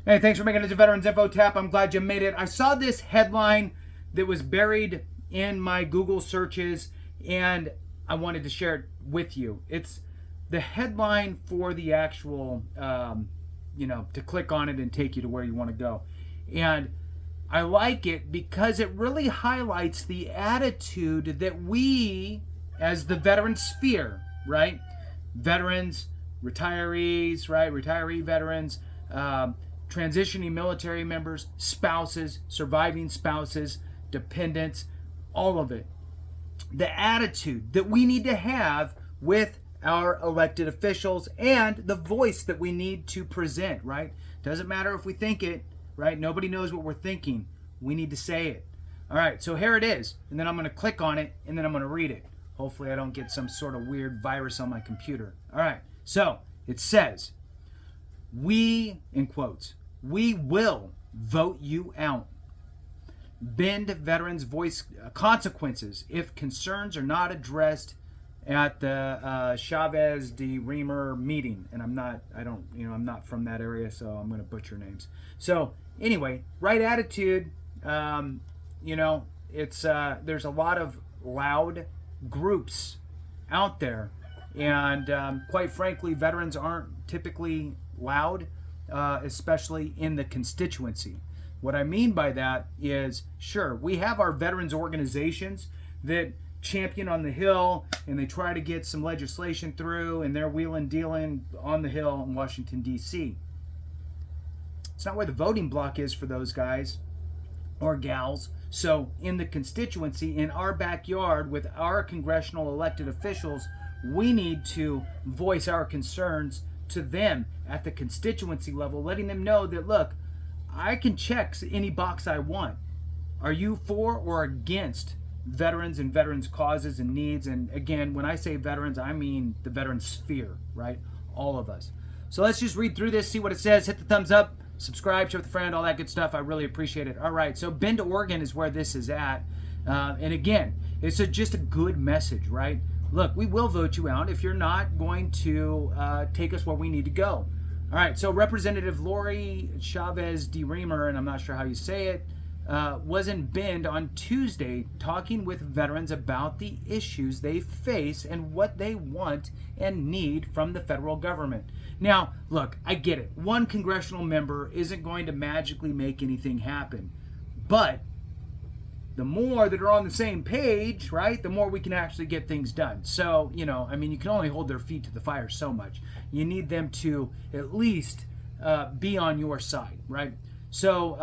Hey, thanks for making it to Veterans Info Tap. I'm glad you made it. I saw this headline that was buried in my Google searches, and I wanted to share it with you. It's the headline for the actual, to click on it and take you to where you want to go. And I like it because it really highlights the attitude that we, as the veteran sphere, right? Veterans, retirees, right? Retiree veterans, transitioning military members, spouses, surviving spouses, dependents, all of it. The attitude that we need to have with our elected officials and the voice that we need to present, right? Doesn't matter if we think it, right? Nobody knows what we're thinking. We need to say it. All right, so here it is. And then I'm going to click on it and then I'm going to read it. Hopefully I don't get some sort of weird virus on my computer. All right, so it says, we, in quotes, we will vote you out. Bend veterans voice consequences if concerns are not addressed at the Chavez-DeRemer meeting. And I'm not from that area, so I'm going to butcher names. So anyway, right attitude. It's there's a lot of loud groups out there, and quite frankly, veterans aren't typically loud, especially in the constituency. What I mean by that is, sure, we have our veterans organizations that champion on the Hill, and they try to get some legislation through, and they're wheeling dealing on the Hill in Washington, D.C. It's not where the voting block is for those guys or gals. So in the constituency, in our backyard, with our congressional elected officials, we need to voice our concerns to them at the constituency level, letting them know that, look, I can check any box I want. Are you for or against veterans and veterans causes and needs? And again, when I say veterans, I mean the veteran sphere, right? All of us. So let's just read through this, see what it says. Hit the thumbs up, subscribe, share with a friend, all that good stuff. I really appreciate it. All right, so Bend, Oregon is where this is at. And again, it's just a good message, right? Look, we will vote you out if you're not going to take us where we need to go. All right, so Representative Lori Chavez-DeRemer, and I'm not sure how you say it, was in Bend on Tuesday talking with veterans about the issues they face and what they want and need from the federal government. Now, look, I get it. One congressional member isn't going to magically make anything happen. But the more that are on the same page, right, the more we can actually get things done. So, you can only hold their feet to the fire so much. You need them to at least be on your side, right? So,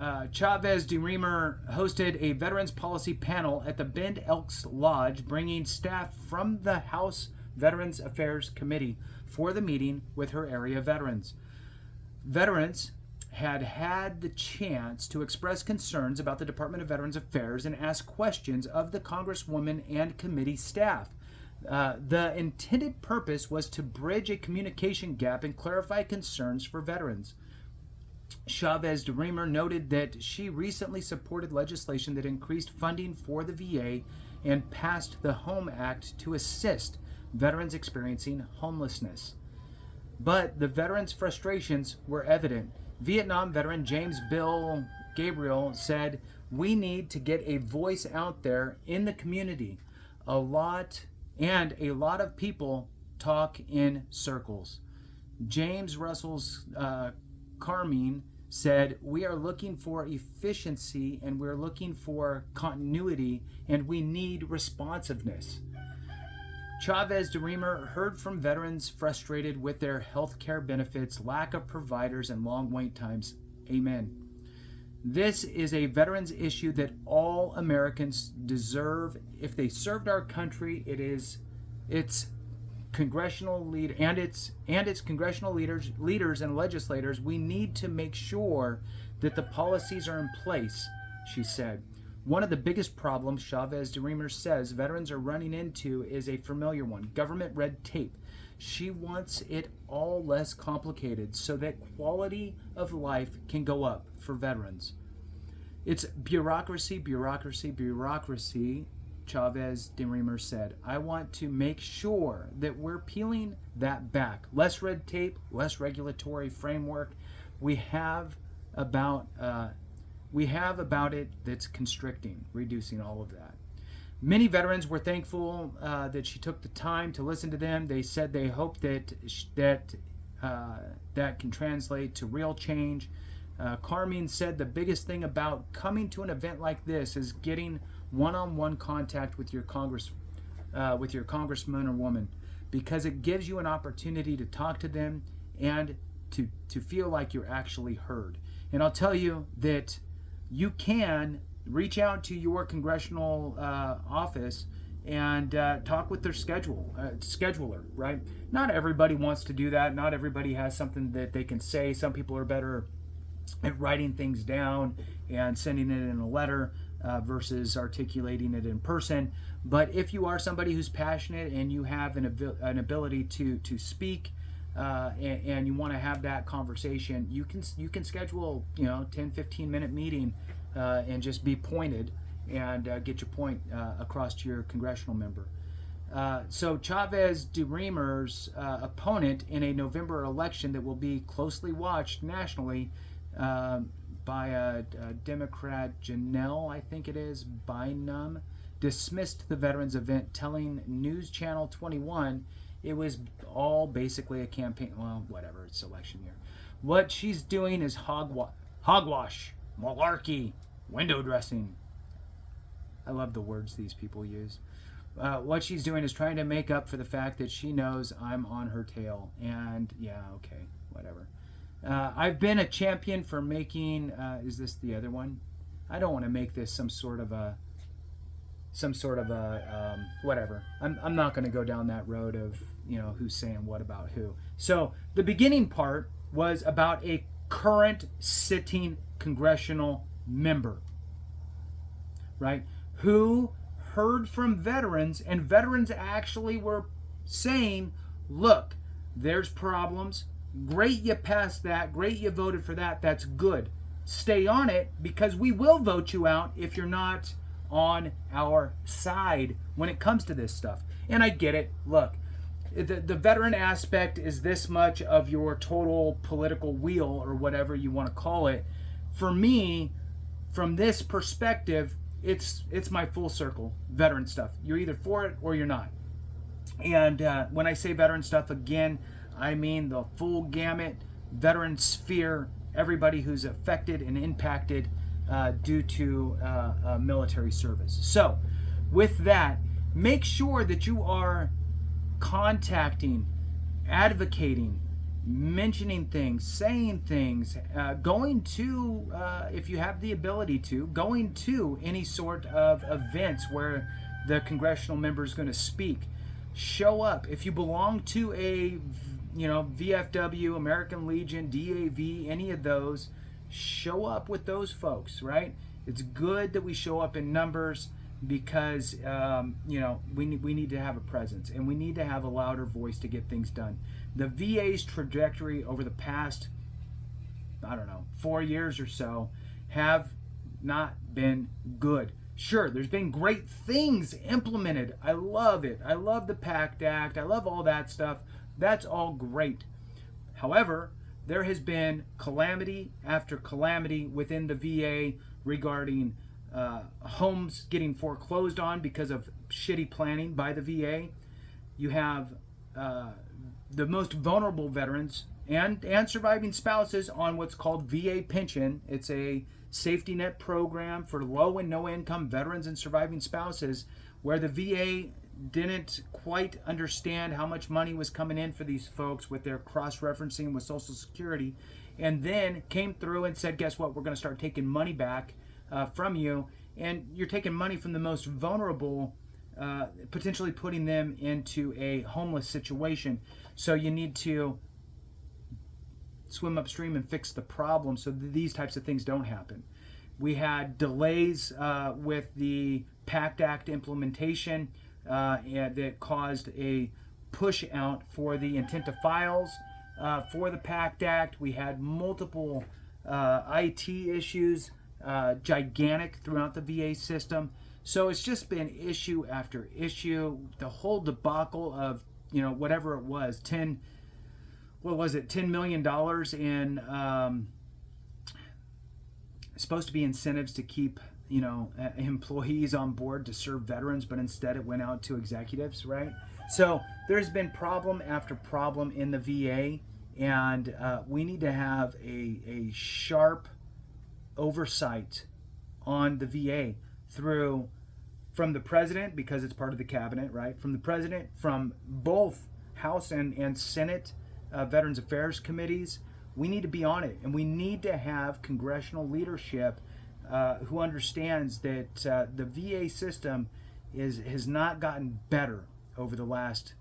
Chavez-DeRemer hosted a veterans policy panel at the Bend Elks Lodge, bringing staff from the House Veterans Affairs Committee for the meeting with her area veterans. Veterans had the chance to express concerns about the Department of Veterans Affairs and ask questions of the congresswoman and committee staff. The intended purpose was to bridge a communication gap and clarify concerns for veterans. Chavez-DeRemer noted that she recently supported legislation that increased funding for the VA and passed the HOME Act to assist veterans experiencing homelessness. But the veterans' frustrations were evident. Vietnam veteran James Bill Gabriel said, "We need to get a voice out there in the community. A lot of people talk in circles." James Russell's Carmine said, "We are looking for efficiency and we're looking for continuity and we need responsiveness." Chavez-DeRemer heard from veterans frustrated with their health care benefits, lack of providers, and long wait times. Amen. This is a veterans issue that all Americans deserve. If they served our country, its congressional leaders and legislators, we need to make sure that the policies are in place, she said. One of the biggest problems, Chavez-DeRemer says, veterans are running into is a familiar one: government red tape. She wants it all less complicated so that quality of life can go up for veterans. It's bureaucracy, bureaucracy, bureaucracy, Chavez-DeRemer said. I want to make sure that we're peeling that back. Less red tape, less regulatory framework, we have about it that's constricting, reducing all of that. Many veterans were thankful that she took the time to listen to them. They said they hope that can translate to real change. Carmine said the biggest thing about coming to an event like this is getting one-on-one contact with your congressman or woman, because it gives you an opportunity to talk to them and to feel like you're actually heard. And I'll tell you that you can reach out to your congressional office and talk with their scheduler, right? Not everybody wants to do that. Not everybody has something that they can say. Some people are better at writing things down and sending it in a letter versus articulating it in person. But if you are somebody who's passionate and you have an ability to speak and you want to have that conversation, you can schedule 10-15 minute meeting and just be pointed and get your point across to your congressional member. So Chavez-DeRemer's opponent in a November election that will be closely watched nationally by a Democrat, Janelle, I think it is, Bynum, dismissed the veterans event, telling News Channel 21 it was all basically a campaign. Well, whatever, it's election year. What she's doing is hogwash, malarkey, window dressing. I love the words these people use. What she's doing is trying to make up for the fact that she knows I'm on her tail. And yeah, okay, whatever. I've been a champion for making, is this the other one? I don't want to make this some sort of a whatever. I'm not going to go down that road of, who's saying what about who. So the beginning part was about a current sitting congressional member, right? Who heard from veterans, and veterans actually were saying, look, there's problems. Great you passed that. Great you voted for that. That's good. Stay on it, because we will vote you out if you're not on our side when it comes to this stuff. And I get it. Look, the veteran aspect is this much of your total political wheel, or whatever you want to call it. For me, from this perspective, it's my full circle veteran stuff. You're either for it or you're not. And when I say veteran stuff, again, I mean the full gamut, veteran sphere, everybody who's affected and impacted due to military service. So with that, make sure that you are contacting, advocating, mentioning things, saying things, going to, if you have the ability to, going to any sort of events where the congressional member is going to speak. Show up. If you belong to a VFW, American Legion, DAV, any of those, show up with those folks, right? It's good that we show up in numbers, because we need to have a presence, and we need to have a louder voice to get things done. The VA's trajectory over the past, 4 years or so have not been good. Sure, there's been great things implemented. I love it. I love the PACT Act. I love all that stuff. That's all great. However, there has been calamity after calamity within the VA regarding homes getting foreclosed on because of shitty planning by the VA. You have the most vulnerable veterans and surviving spouses on what's called VA pension. It's a safety net program for low and no income veterans and surviving spouses, where the VA didn't quite understand how much money was coming in for these folks with their cross-referencing with Social Security, and then came through and said, guess what, we're going to start taking money back from you, and you're taking money from the most vulnerable, potentially putting them into a homeless situation. So you need to swim upstream and fix the problem so that these types of things don't happen. We had delays with the PACT Act implementation that caused a push out for the intent to files for the PACT Act. We had multiple IT issues, gigantic throughout the VA system. So it's just been issue after issue. The whole debacle of, whatever it was, what was it, $10 million in supposed to be incentives to keep, you know, employees on board to serve veterans, but instead it went out to executives, right? So there's been problem after problem in the VA, and we need to have a sharp oversight on the VA from the president, because it's part of the cabinet, right? From the president, from both House and Senate Veterans Affairs committees. We need to be on it, and we need to have congressional leadership who understands that the VA system has not gotten better over the last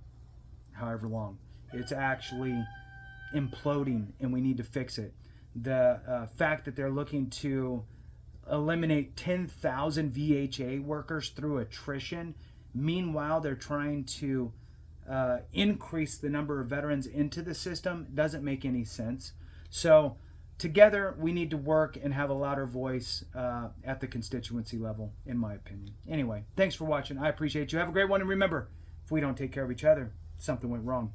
however long. It's actually imploding, and we need to fix it. The fact that they're looking to eliminate 10,000 VHA workers through attrition, meanwhile they're trying to increase the number of veterans into the system, doesn't make any sense. So together we need to work and have a louder voice at the constituency level, in my opinion. Anyway, thanks for watching. I appreciate you. Have a great one, and remember, if we don't take care of each other, something went wrong.